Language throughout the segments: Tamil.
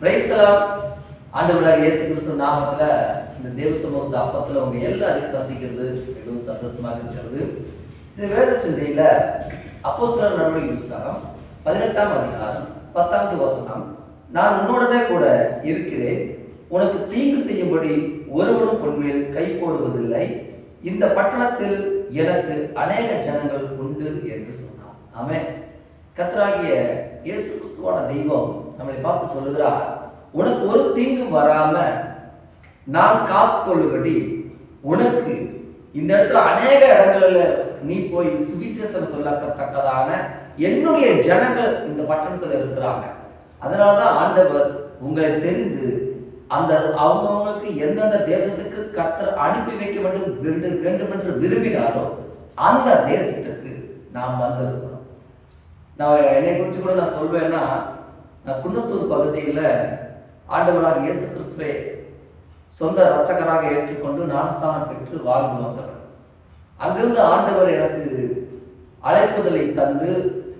Praise the Lord. ஆண்டவராகிய இயேசு கிறிஸ்து நாமத்துல இந்த தேவ சமூகத்து அப்பத்துல உங்க எல்லாரையும் சந்திக்கிறது மிகவும் சந்தோஷமாக இருக்கிறது. இந்த வேத சிந்தையில அப்போஸ்தலர் நடவடிக்கை புத்தகம் 18ஆம் அதிகாரம் 10வது வசனம், நான் உன்னுடனே கூட இருக்கிறேன், உனக்கு தீங்கு செய்யும்படி ஒருவனும் உன்மேல் கை போடுவதில்லை, இந்த பட்டணத்தில் எனக்கு அநேக ஜனங்கள் உண்டு என்று சொன்னார். ஆமென். கர்த்தராகிய இயேசு கிறிஸ்துவான தெய்வம் நம்மளை பார்த்து சொல்லுகிறார், உனக்கு ஒரு தீங்கு வராம நான் காத்துக்கொள்ளும்படி உனக்கு இந்த இடத்துல அநேக இடங்கள்ல நீ போய் சுவிசேஷம் சொல்லத்தக்கதான என்னுடைய ஜனங்கள் இந்த பட்டணத்துல இருக்கிறாங்க. அதனாலதான் ஆண்டவர் உங்களை தெரிந்து அந்த அவங்கவுங்களுக்கு எந்தெந்த தேசத்துக்கு கர்த்தர் அனுப்பி வைக்க வேண்டும் என்று விரும்பினாரோ அந்த தேசத்துக்கு நாம் வந்திருக்கிறோம். நான் என்னை குறித்து கூட நான் சொல்வேன்னா, நான் குன்னத்தூர் பகுதியில் ஆண்டவராக இயேசு கிறிஸ்துவை சொந்த இரட்சகராக ஏற்றுக்கொண்டு ஞானஸ்தானம் பெற்று வாழ்ந்து வந்தவர். அங்கிருந்து ஆண்டவர் எனக்கு அழைப்புதலை தந்து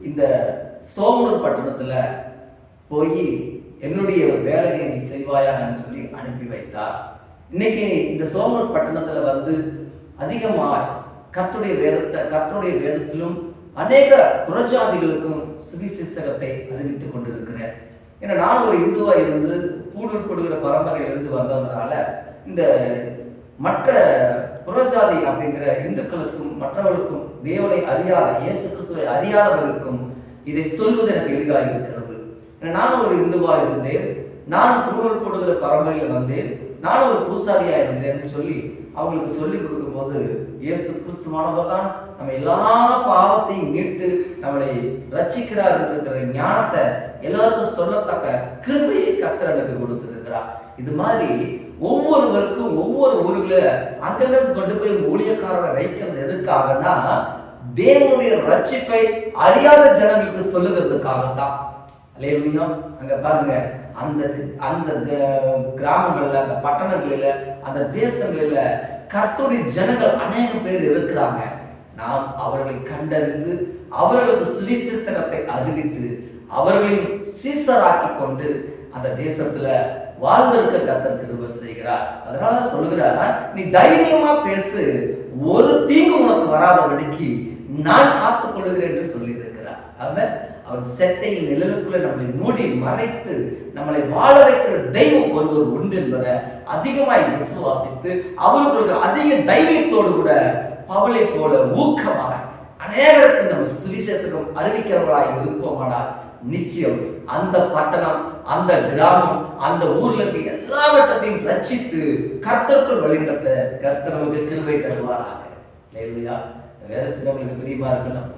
இந்த சோமனூர் பட்டணத்துல போய் என்னுடைய வேலைகளை நீ செய்வாயான்னு சொல்லி அனுப்பி வைத்தார். இன்னைக்கு இந்த சோமனூர் பட்டணத்துல வந்து அதிகமாக கர்த்தருடைய வேதத்திலும் அநேக புறஜாதிகளுக்கும் சுவிசேஷத்தை அறிவித்துக் கொண்டிருக்கிறேன். ஏன்னா நான் ஒரு இந்துவா இருந்து பூடூர் கொடுக்கிற பரம்பரையிலிருந்து வந்ததுனால இந்த மற்ற புறஜாதி அப்படிங்கிற இந்துக்களுக்கும் மற்றவர்களுக்கும் தேவனை அறியாத இயேசு கிறிஸ்துவை அறியாதவர்களுக்கும் இதை சொல்வது எனக்கு எளிதாக இருக்கிறது. நானும் ஒரு இந்துவா இருந்தேன், நானும் பூடூர் போடுகிற பரம்பரையில் வந்தேன், நானும் ஒரு பூசாரியா இருந்தேன்னு சொல்லி அவங்களுக்கு சொல்லி கொடுக்கும் போது, இயேசு கிறிஸ்துவானவர் தான் நம்ம எல்லா பாவத்தையும் மீட்டு நம்மளை ரட்சிக்கிறார் இருக்கிற ஞானத்தை எல்லாருக்கும் சொல்லத்தக்க கிருபையை கர்த்தர் எனக்கு கொடுத்திருக்கிறார். இது மாதிரி ஒவ்வொருவருக்கும் ஒவ்வொரு ஊர்ல அங்கங்க கொண்டு போய் ஊழியக்காரரை வைக்கிறது எதுக்காகனா, தேவனுடைய ரட்சிப்பை அறியாத ஜனங்களுக்கு சொல்லுகிறதுக்காகத்தான். அல்லேலூயா. அங்க பாருங்க, அந்த அந்த கிராமங்கள்ல, அந்த பட்டணங்களில, அந்த தேசங்களில கர்த்தருடைய ஜனங்கள் அநேக பேர் இருக்கிறாங்க. நாம் அவர்களை கண்டறிந்து அவர்களுக்கு சுவிசேஷத்தை அறிவித்து அவர்களின் சீசராக்கி கொண்டு அந்த தேசத்துல வாழ்ந்திருக்க கர்த்தர் கிருபை செய்கிறார். அதனால சொல்லுகிறார், நீ தைரியமா பேசு, ஒரு தீங்கு உனக்கு வராதபடிக்கு நான் காத்துக் கொள்ளுகிறேன் என்று சொல்லி இருக்கிறார். அவர் செட்டையின் நிழலுக்குள்ள நம்மளை மூடி மறைத்து நம்மளை வாழ வைக்கிற தெய்வம் ஒருவர் உண்டு என்பதை அதிகமாய் விசுவாசித்து அவர்களுக்கு அதிக தைரியத்தோடு கூட பவுலை போல ஊக்கமாக அநேகருக்கு நம்ம சுவிசேஷம் அறிவிக்கிறவர்களாய் இருப்போமானால் நிச்சயம் அந்த பட்டணம், அந்த கிராமம், அந்த ஊர்ல இருக்க எல்லாவற்றையும் ரட்சித்து கர்த்தருக்குள் வழிநடத்த கர்த்தர் நமக்கு கிருபை தருவாராக. வேத சின்னங்களுக்கு பிரியமா இருக்கணும்.